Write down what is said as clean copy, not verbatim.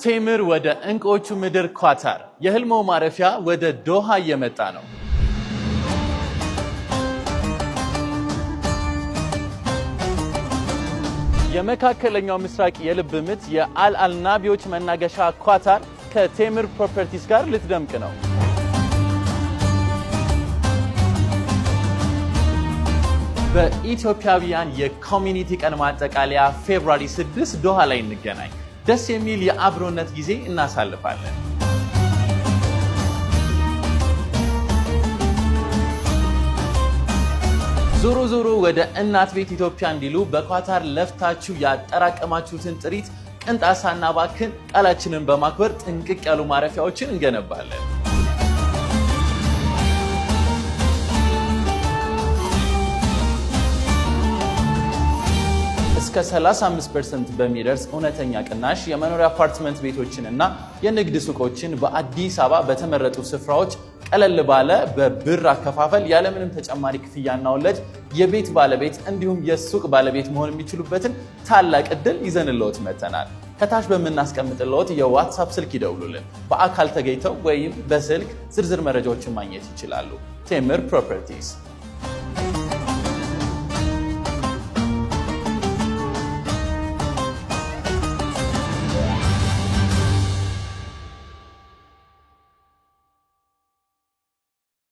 ቴምር ወደ እንቆቹ ምድር ኳታር የህልሞ ማረፊያ ወደ ዶሃ እየመጣ ነው። የመካከለኛው ምስራቅ የልብ ምት የአልአልናቢዎች መናገሻ ኳታር ከቴምር ፕሮፐርቲስ ጋር ልትደምቅ ነው። በኢትዮጵያውያን የኮሚኒቲ ቀን ማጠቃለያ ፌብሩዋሪ 6 ዶሃ ላይ እንገናኝ። ደስ የሚል የአብሮነት ጊዜ እናሳልፋለን። ዞሮ ዞሮ ወደ እናት ቤት ኢትዮጵያ እንዲሉ በኳታር ለፍታችሁ ያጠራቀማችሁትን ጥሪት ቅንጣሳና ባክን ቃላችንን በማክበር ጥንቅቅ ያሉ ማረፊያዎችን እንገነባለን። እስከ 35% በሚደርስ እውነተኛ ቅናሽ የመኖሪያ አፓርትመንት ቤቶችንና የንግድ ሱቆችን በአዲስ አበባ በተመረጡ ስፍራዎች ቀለል ባለ በብር አከፋፈል ያለምንም ተጨማሪ ክፍያና ወለድ የቤት ባለቤት እንዲሁም የሱቅ ባለቤት መሆን የሚችሉበትን ታላቅ ዕድል ይዘንልዎት መጥተናል። ከታች በምናስቀምጥልዎት የዋትስአፕ ስልክ ይደውሉልን። በአካል ተገኝተው ወይም በስልክ ዝርዝር መረጃዎችን ማግኘት ይችላሉ። ቴምር ፕሮፐርቲስ